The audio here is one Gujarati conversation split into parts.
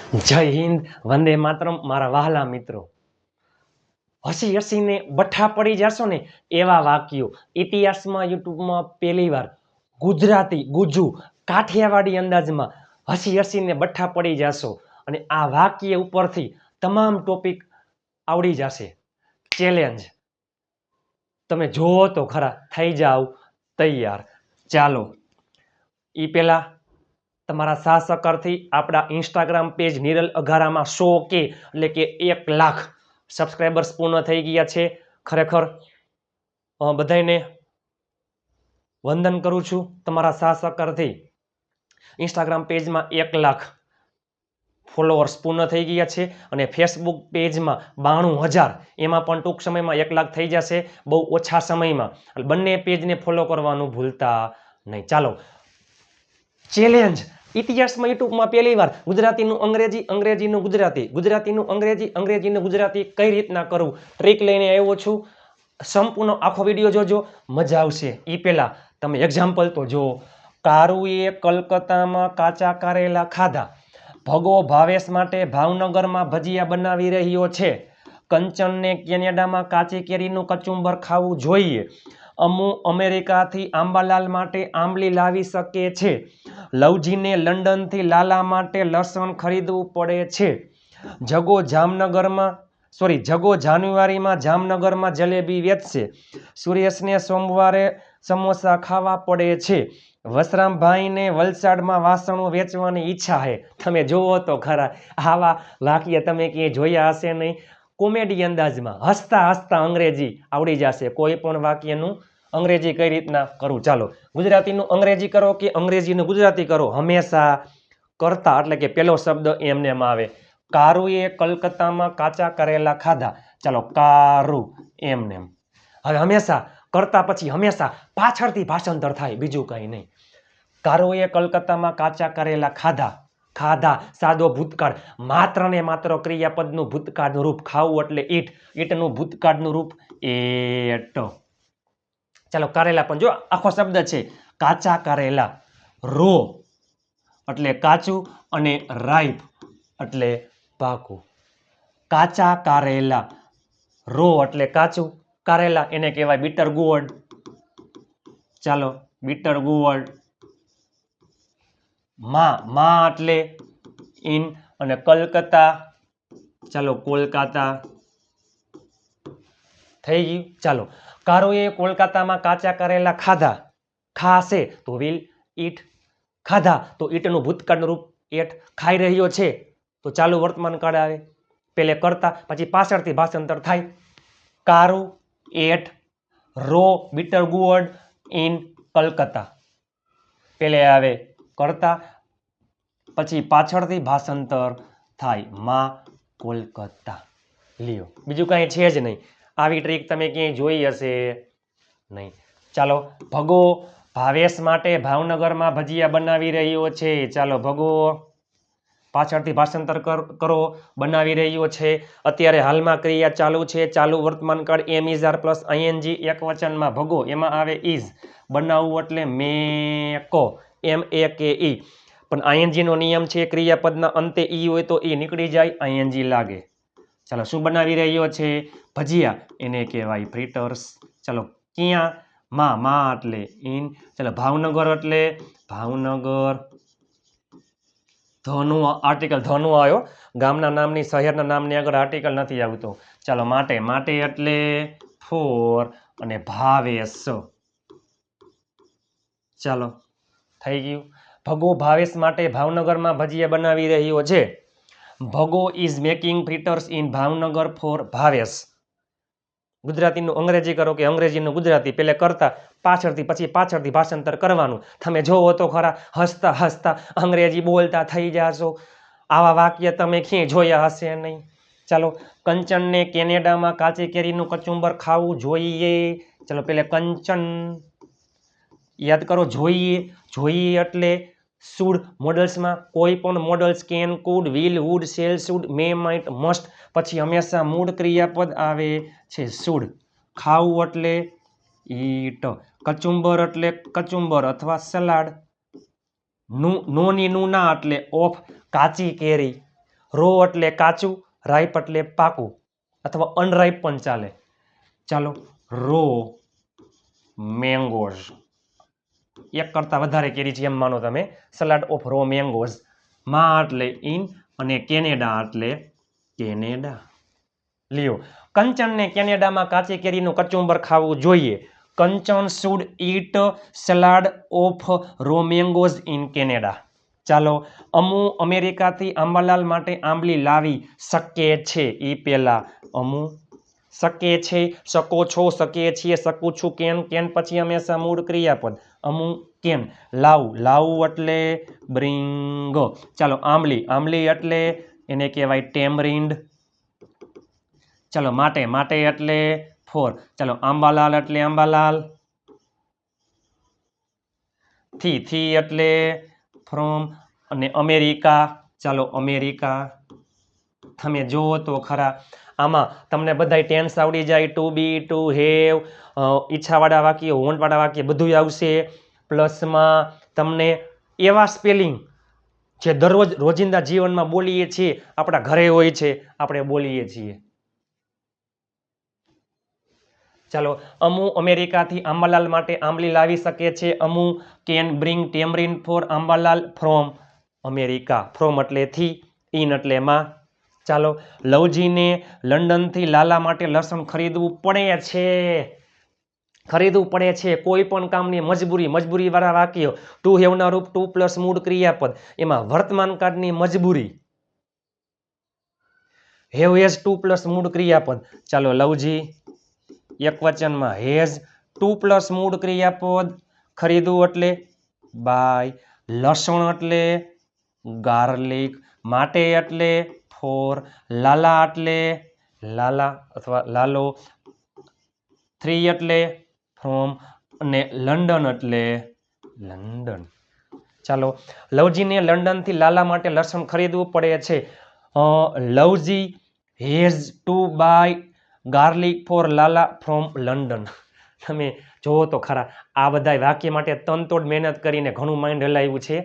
જય હિન્દ, વંદે માતરમ મારા વહાલા મિત્રો। હસી હસીને બઠા પડી જશો ને એવા વાક્યો ઇતિહાસમાં યુટ્યુબમાં પહેલી વાર ગુજરાતી ગુજુ કાઠિયાવાડી અંદાજમાં હસી હસીને બઠા પડી જશો અને આ વાક્ય ઉપરથી તમામ ટોપિક આવડી જશે। ચેલેન્જ તમે જોવો તો ખરા, થઈ જાવ તૈયાર। ચાલો ઈ પહેલા તમારા સાહસકરથી આપણા ઇન્સ્ટાગ્રામ પેજ નિરલ અઘારામાં 100K એટલે કે 1 લાખ સબસ્ક્રાઇબર્સ પૂર્ણ થઈ ગયા છે। ખરેખર બધાને વંદન કરું છું। તમારા સાહસકરથી ઇન્સ્ટાગ્રામ પેજમાં 1 લાખ ફોલોઅર્સ પૂર્ણ થઈ ગયા છે અને ફેસબુક પેજમાં 92,000, એમાં પણ ટૂંક સમયમાં 1 લાખ થઈ જશે, બહુ ઓછા સમયમાં। બંને પેજને ફોલો કરવાનું ભૂલતા નહીં। ચાલો ચેલેન્જ ઇતિહાસમાં યુટ્યુબમાં પહેલી વાર ગુજરાતીનું અંગ્રેજી, અંગ્રેજીનું ગુજરાતી, ગુજરાતીનું અંગ્રેજી, અંગ્રેજીનું ગુજરાતી કઈ રીતના કરવું ટ્રીક લઈને આવ્યો છું। સંપૂર્ણ આખો વિડીયો જોજો, મજા આવશે। એ પહેલા તમે એક્ઝામ્પલ તો જુઓ। કારુએ કલકત્તામાં કાચા કારેલા ખાધા। ભગો ભાવેશ માટે ભાવનગરમાં ભજીયા બનાવી રહ્યો છે। કંચનને કેનેડામાં કાચી કેરીનું કચુંબર ખાવું જોઈએ। અમુ અમેરિકાથી આંબાલાલ માટે આંબલી લાવી શકે છે। લવજીને લંડનથી લાલા માટે લસણ ખરીદવું પડે છે। જગો જાન્યુઆરીમાં જામનગરમાં જલેબી વેચશે। સુરેશને સોમવારે સમોસા ખાવા પડે છે। વસરામભાઈને વલસાડમાં વાસણો વેચવાની ઈચ્છા છે। તમે જોવો તો ખરા, આવા વાક્ય તમે ક્યાંય જોયા હશે નહીં। કોમેડી અંદાજમાં હસતા હસતા અંગ્રેજી આવડી જશે। કોઈ પણ વાક્યનું અંગ્રેજી કઈ રીતના કરવું। ચાલો ગુજરાતીનું અંગ્રેજી કરો કે અંગ્રેજીનું ગુજરાતી કરો, હંમેશા કરતા એટલે કે પહેલો શબ્દ એમને એમ આવે। કારુએ કલકત્તામાં કાચા કરેલા ખાધા। ચાલો કારુ એમને એમ। હવે હંમેશા કરતા પછી હંમેશા પાછળથી ભાષાંતર થાય, બીજું કંઈ નહીં। કારુએ કલકત્તામાં કાચા કરેલા ખાધા। ખાધા સાદો ભૂતકાળ, માત્ર ને માત્ર ક્રિયાપદનું ભૂતકાળનું રૂપ। ખાવું એટલે ઈટ, ઈટનું ભૂતકાળનું રૂપ એટ। ચાલો કારેલા પણ જો આખો શબ્દ છે કાચા કારેલા। રો એટલે કાચું અને રાઈપ એટલે પાકું। કાચા કારેલા, રો એટલે કાચું, કારેલા એને કહેવાય બીટર ગુવડ। ચાલો બીટર ગુવડ। માં એટલે ઇન અને કલકત્તા, ચાલો કોલકાતા થઈ ગયું। ચાલો કારુએ કોલકાતામાં કાચા કરેલા ખાધા। ખાશે તો વિલ ઈટ, ખાધા તો ઈટનું ભૂતકાળનું રૂપ એટ, ખાઈ રહ્યો છે તો ચાલુ વર્તમાન કાળ આવે। પેલે કરતા પછી પાછળથી ભાષાંતર થાય। Karu ate raw bitter gourd in Calcutta, પેલે આવે કરતા પછી પાછળથી ભાષાંતર થાય માં કોલકાતા। લ્યો બીજું કાંઈ છે જ નહીં। આવી ટ્રીક તમે ક્યાંય જોઈ હશે નહીં। ચાલો ભગો ભાવેશ માટે ભાવનગરમાં ભજીયા બનાવી રહ્યો છે। ચાલો ભગો પાછળથી ભાષાંતર કરો, બનાવી રહ્યો છે। અત્યારે હાલમાં ક્રિયા ચાલુ છે, ચાલુ વર્તમાન કાળ એમ ઇઝ આર પ્લસ આઈએનજી એક વચનમાં ભગો, એમાં આવે ઇઝ। બનાવવું એટલે મેકો, MEKE, પણ આઈએનજી નો નિયમ છે ક્રિયાપદના અંતે ઈ હોય તો એ નીકળી જાય, આઈએનજી લાગે। ચાલો શું બનાવી રહ્યો છે? ભજીયા, એને કહેવાય ફ્રીટર્સ। ચાલો ક્યાં? માં એટલે ઇન। ચાલો ભાવનગર એટલે ભાવનગર, ધનું આર્ટિકલ ધનું આવ્યો, ગામના નામની શહેરના નામની આગળ આર્ટિકલ નથી આવતો। ચાલો માટે એટલે ફોર અને ભાવેશ। ચાલો થઈ ગયું। ભગો ભાવેશ માટે ભાવનગરમાં ભજીયા બનાવી રહ્યો છે। Bhago is making fritters in Bhavnagar for Bhavesh. ગુજરાતીનું અંગ્રેજી કરો કે અંગ્રેજીનું ગુજરાતી, પેલે કરતા પછી પાછળથી ભાષાંતર કરવાનું। તમે જોવો તો ખરા, હસતા હસતા અંગ્રેજી બોલતા થઈ જાશો। આવા વાક્ય તમે ક્યાંય જોયા હશે નહીં। ચાલો કંચનને કેનેડામાં કાચી કેરીનું કચુંબર ખાવું જોઈએ। ચાલો પેલે કંચન યાદ કરો, જોઈએ એટલે શુડ, મોડલ્સમાં કોઈ પણ models can, could, will, would, shall, should, may, might, must, પછી હંમેશા મૂળ ક્રિયાપદ આવે છે શુડ। ખાવું એટલે ઈટ, કચુંબર એટલે કચુંબર અથવા સલાડ, નોની નું ના એટલે ઓફ કાચી કેરી, રો એટલે કાચું, રાઈપ એટલે પાકું અથવા અનરાઈપ પણ ચાલે. ચાલો, રો મેંગોઝ, એક કરતા વધારે કેરી છે એમ માનો તમે. Salad of raw mangoes. માં એટલે ઇન અને કેનેડા એટલે કેનેડા. લ્યો, કંચનને કેનેડામાં કાચી કેરીનું કચુંબર ખાવું જોઈએ. Kanchan should eat salad of raw mangoes in Canada. ચાલો, અમુ અમેરિકાથી આંબાલાલ માટે આંબલી લાવી શકે છે. એ પહેલા અમુ શકે છે, શકો છો, શકે છીએ, શકું છું, કેન, કેન પછી હંમેશા મૂળ ક્રિયાપદ. અમુ કેન. લાવું, લાવું એટલે બ્રિંગ. ચાલો, આંબલી, આંબલી એટલે એને કહેવાય ટેમરિન્ડ. ચાલો, માટે, માટે એટલે ફોર. ચાલો, આંબાલાલ એટલે આંબાલાલ. થી એટલે ફ્રોમ અને અમેરિકા. ચાલો, અમેરિકા. તમે જુઓ તો ખરા, આમાં તમને બધા ટેન્સ આવડી જાય. ટુ બી, ટુ હેવ, ઈચ્છાવાળા વાક્ય, વોન્ટવાળા વાક્ય બધું આવશે. પ્લસમાં તમને એવા સ્પેલિંગ જે દરરોજ રોજિંદા જીવનમાં બોલીએ છીએ, આપણા ઘરે હોય છે, આપણે બોલીએ છીએ. ચાલો, અમુ અમેરિકાથી આંબાલાલ માટે આંબલી લાવી શકે છે. Amu can bring tamarind for Ambalal from America. From એટલે થી, ઇન એટલે માં. ચાલો, લવજીને લંડનથી લાલા માટે લસણ ખરીદવું પડે છે. ખરીદવું પડે છે, કોઈ પણ કામની મજબૂરી, મજબૂરીવાળા વાક્યો. ટુ હેવના રૂપ ટુ પ્લસ મૂળ ક્રિયાપદ. એમાં વર્તમાન કાળની મજબૂરી. હેવ હેઝ ટુ પ્લસ મૂળ ક્રિયાપદ. ચાલો, લવજી એક વચનમાં હેઝ ટુ પ્લસ મૂળ ક્રિયાપદ. ખરીદવું એટલે બાય. લસણ એટલે ગાર્લિક. માટે એટલે ફોર. લાલા એટલે લાલા અથવા લાલો. થ્રી એટલે ફ્રોમ અને લંડન એટલે લંડન. ચાલો, લવજીને લંડનથી લાલા માટે લસણ ખરીદવું પડે છે. Lavji has to buy garlic for Lala from London. તમે જોવો તો ખરા, આ બધા વાક્ય માટે તનતોડ મહેનત કરીને ઘણું માઇન્ડ હલાવ્યું છે.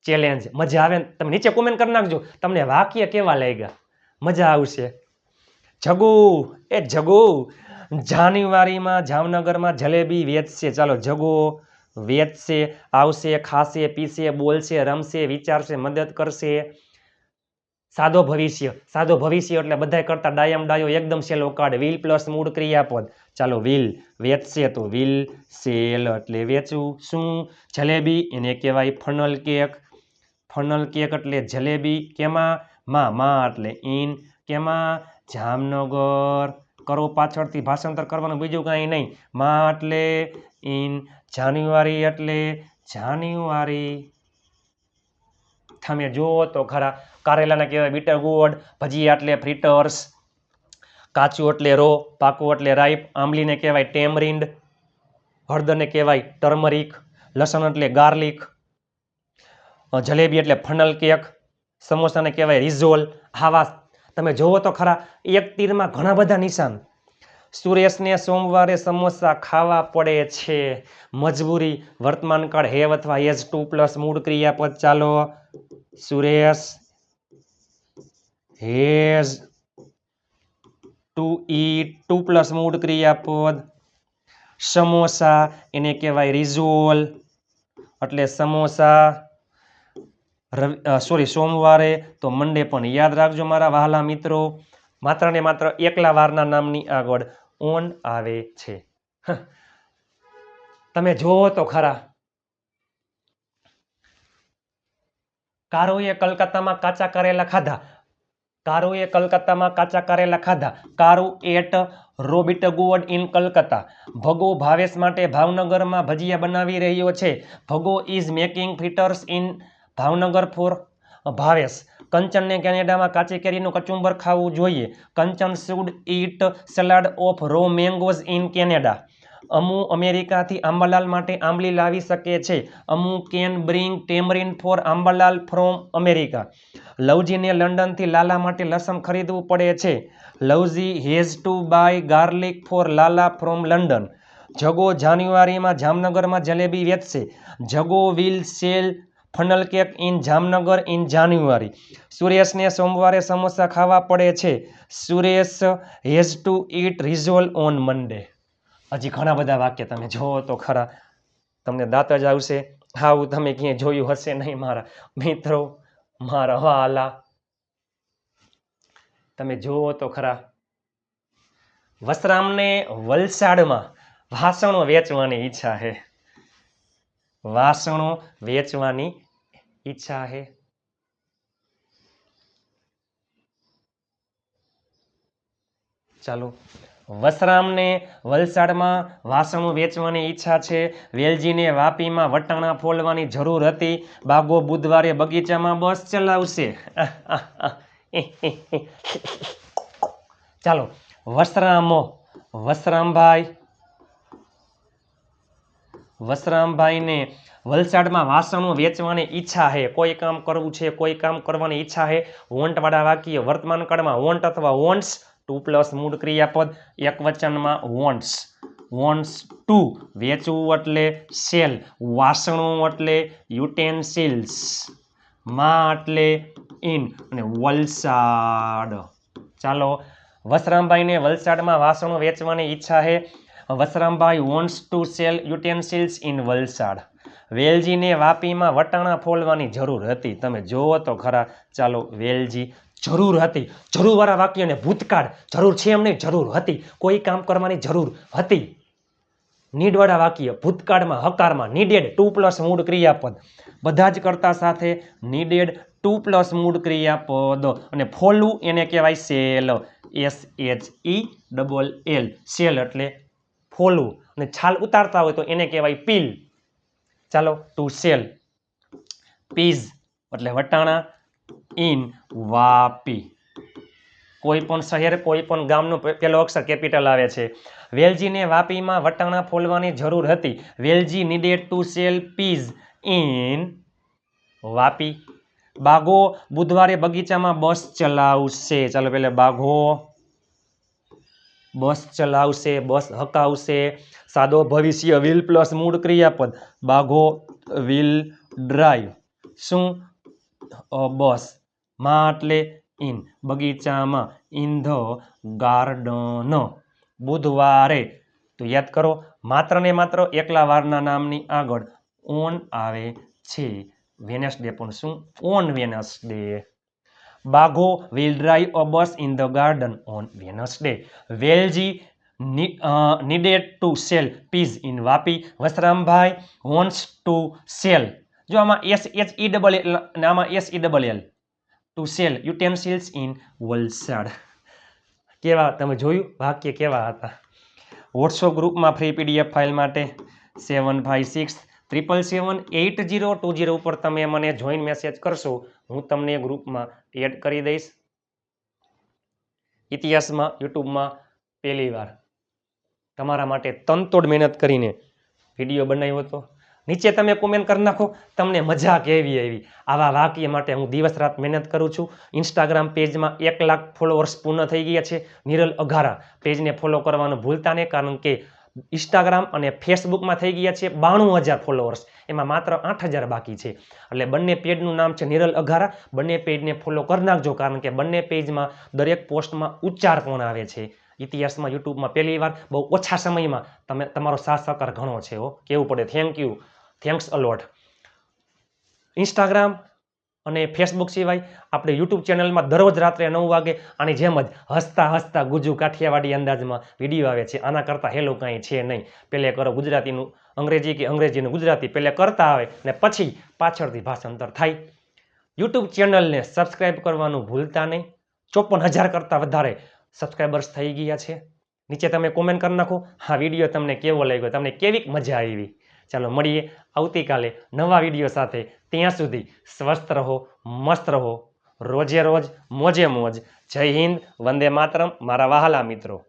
ચેલેન્જ મજા આવે ને? તમે નીચે કોમેન્ટ કરી નાખજો તમને વાક્ય કેવા લાગ્યા. મજા આવશે. જગુ, એ જગુ જાન્યુઆરીમાં જામનગરમાં જલેબી વેચશે. ચાલો, જગો વેચશે, આવશે, ખાશે, પીશે, બોલશે, રમશે, વિચારશે, મદદ કરશે. સાદો ભવિષ્ય, સાદો ભવિષ્ય એટલે બધા કરતા ડાયમ ડાયો એકદમ સહેલો કાર્ડ. વિલ પ્લસ મૂળ ક્રિયાપદ. ચાલો, વિલ વેચશે તો વિલ સેલ એટલે વેચવું. શું? જલેબી, એને કહેવાય ફનલ કેક. ફનલ કેક એટલે જલેબી. કેમાં? માં એટલે ઇન. કેમાં? જામનગર. કરો પાછળથી ભાષાંતર કરવાનું, બીજું કાંઈ નહીં. માં એટલે ઇન. જાન્યુઆરી એટલે જાન્યુઆરી. તમે જુઓ તો ખરા, કારેલાને કહેવાય બીટર ગોડ. ભજીયા એટલે ફ્રીટર્સ. કાચું એટલે રો, પાકું એટલે રાઈપ. આંબલીને કહેવાય ટેમરિન્ડ. હળદરને કહેવાય ટર્મરિક. લસણ એટલે ગાર્લિક. જલેબી એટલે ફનલ કેક. સમોસાને કહેવાય રિઝોલ. આવા તમે જોવો તો ખરા, એક તીરમાં ઘણા બધા નિશાન. સુરેશને સોમવારે સમોસા ખાવા પડે છે. મજબૂરી, વર્તમાન કાળ હેવ અથવા હેઝ ટુ પ્લસ મૂળ ક્રિયાપદ. ચાલો, Suresh has to eat to plus મૂળ ક્રિયાપદ. સમોસા, એને કહેવાય રિઝોલ એટલે સમોસા. સોમવારે તો મંડે પણ યાદ રાખજો મારા વહાલા મિત્રો. માત્ર ને માત્ર એકલા વારના નામની આગળ ઓન આવે છે. તમે જોવો તો ખરા, કારુએ કલકત્તામાં કાચા કારેલા ખાધા. કારુએ કલકત્તામાં કાચા કારેલા ખાધા. Karu ate raw bitter gourd in Calcutta. Bhago Bhavesh માટે ભાવનગરમાં ભજીયા બનાવી રહ્યો છે. Bhago is making fritters in Bhavnagar for Bhavesh. કંચનને કેનેડામાં કાચી કેરીનું કચુંબર ખાવું જોઈએ. Kanchan should eat salad of raw mangoes in Canada. Amu અમેરિકાથી આંબાલાલ માટે આંબલી લાવી શકે છે. Amu can bring tamarind for Ambalal from America. લવજીને લંડનથી લાલા માટે લસણ ખરીદવું પડે છે. Lavji has to buy garlic for Lala from London. Jago જાન્યુઆરીમાં જામનગરમાં જલેબી વેચશે. Jago will sell funnel cake in Jamnagar in January. સુરેશને સોમવારે સમોસા ખાવા પડે છે. Suresh has to eat rissoles on Monday. હજી ઘણા બધા વાક્ય તમે જોવો તો ખરા, તમને દાંત જ આવશે. આવું તમે ક્યાંય જોયું હશે નહીં મારા મિત્રો, મારા વાલા. તમે જુઓ તો ખરા. વસરામને વલસાડમાં વાસણો વેચવાની ઈચ્છા છે. વાસણો વેચવાની ઈચ્છા છે. ચાલો, વસરામને વલસાડમાં વાસણો વેચવાની ઈચ્છા છે. વેલજીને વાપીમાં વટાણા ફોલવાની જરૂર હતી. બાગો બુધવારે બગીચામાં બસ ચલાવશે. ચાલો, વસરામભાઈને વલસાડમાં વાસણો વેચવાની ઈચ્છા છે. કોઈ કામ કરવું છે, કોઈ કામ કરવાની ઈચ્છા છે. વોન્ટ વાળા વાક્ય વર્તમાન કાળમાં વોન્ટ અથવા વોન્ટ્સ 2+ મૂળ ક્રિયાપદ એક વચનમાં વોન્ટ્સ. વોન્ટ્સ ટુ વેચવું એટલે સેલ. વાસણો એટલે યુટેન્સિલ્સ. માં એટલે ઇન અને વલસાડ. ચાલો, વસરામભાઈને વલસાડમાં વાસણો વેચવાની ઈચ્છા છે. Vasrambhai wants to sell utensils in Valsad. વેલજીને વાપીમાં વટાણા ફોલવાની જરૂર હતી. તમે જોવો તો ખરા. ચાલો, વેલજી જરૂર હતી. જરૂર વાળા વાક્યને ભૂતકાળ, જરૂર છે એમ નહીં, જરૂર હતી. કોઈ કામ કરવાની જરૂર હતી. નીડ વાળા વાક્ય ભૂતકાળમાં હકારમાં નીડેડ 2+ મૂળ ક્રિયાપદ. બધા જ કર્તા સાથે નીડેડ 2+ મૂળ ક્રિયાપદ. અને ફોલવું એને કહેવાય સેલ. SHELL. સેલ એટલે ફોલવું. અને છાલ ઉતારતા હોય તો એને કહેવાય પીલ. ચાલો, ટુ સેલ. પીઝ એટલે વટાણા ઇન વાપી. કોઈ પણ શહેર, કોઈ પણ ગામનો પહેલો અક્ષર કેપિટલ આવે છે. વેલજીને વાપીમાં વટાણા ફોલવાની જરૂર હતી. Velji needed to sell peas in Vapi. Bagho બુધવારે બગીચામાં બસ ચલાવશે. ચાલો, પહેલા બાઘો બસ ચલાવશે, બસ હકાવશે. સાદો ભવિષ્ય વિલ પ્લસ મૂળ ક્રિયાપદ. બાઘો વિલ ડ્રાઈવ. શું? બસ. માં એટલે ઇન. બગીચામાં ઇન ધ ગાર્ડન. બુધવારે તો યાદ કરો, માત્ર ને માત્ર એકલા વારના નામની આગળ ઓન આવે છે. વેનસડે પણ શું? On Wednesday. Bagho will drive a bus in the garden on Wednesday. Velji needed to sell peas in Vapi. Vasrambhai wants to sell. જો આમાં SHELL અને આમાં SELL. To sell utensils in Valsad. કેવા તમે જોયું વાક્ય કેવા હતા? વોટ્સઅપ ગ્રુપમાં ફ્રી PDF ફાઇલ માટે 7567778020 ઉપર તમે મને જોઈન મેસેજ કરશો, હું તમને ગ્રુપમાં એડ કરી દઈશ. ઇતિહાસમાં યુટ્યુબમાં પહેલી વાર તમારા માટે તનતોડ મહેનત કરીને વિડીયો બનાવ્યો હતો. નીચે તમે કોમેન્ટ કરી નાખો તમને મજા કેવી આવી. આવા વાક્ય માટે હું દિવસ રાત મહેનત કરું છું. ઇન્સ્ટાગ્રામ પેજમાં 1 લાખ ફોલોઅર્સ પૂર્ણ થઈ ગયા છે. નિરલ અઘારા પેજને ફોલો કરવાનું ભૂલતા નહીં, કારણ કે ઇન્સ્ટાગ્રામ અને ફેસબુકમાં થઈ ગયા છે 92,000 ફોલોઅર્સ, એમાં માત્ર 8,000 બાકી છે. એટલે બંને પેજનું નામ છે નિરલ અઘારા. બંને પેજને ફોલો કરી નાખજો, કારણ કે બંને પેજમાં દરેક પોસ્ટમાં ઉચ્ચાર પણ આવે છે. ઇતિહાસમાં યુટ્યુબમાં પહેલી વાર બહુ ઓછા સમયમાં તમે તમારો સાથ સહકાર ઘણો છે. કેવું પડે thank you, thanks a lot. Instagram અને ફેસબુક સિવાય આપણે યુટ્યુબ ચેનલમાં દરરોજ રાત્રે 9 વાગે આની જેમ જ હસતા હસતા ગુજુ કાઠિયાવાડી અંદાજમાં વિડીયો આવે છે. આના કરતાં હેલું કાંઈ છે નહીં. પહેલે કરો ગુજરાતીનું અંગ્રેજી કે અંગ્રેજીનું ગુજરાતી, પહેલે કરતા આવે ને પછી પાછળથી ભાષાંતર થાય. યુટ્યુબ ચેનલને સબસ્ક્રાઈબ કરવાનું ભૂલતા નહીં. 54,000 કરતાં વધારે સબસ્ક્રાઈબર્સ થઈ ગયા છે. નીચે તમે કોમેન્ટ કરી નાખો હા વિડીયો તમને કેવો લાગ્યો, તમને કેવી મજા આવી. ચાલો, મળીએ આવતીકાલે નવા વિડીયો સાથે. ત્યાં સુધી સ્વસ્થ રહો, મસ્ત રહો, રોજે રોજ મોજે મોજ. જય હિન્દ, વંદે માતરમ મારા વહાલા મિત્રો.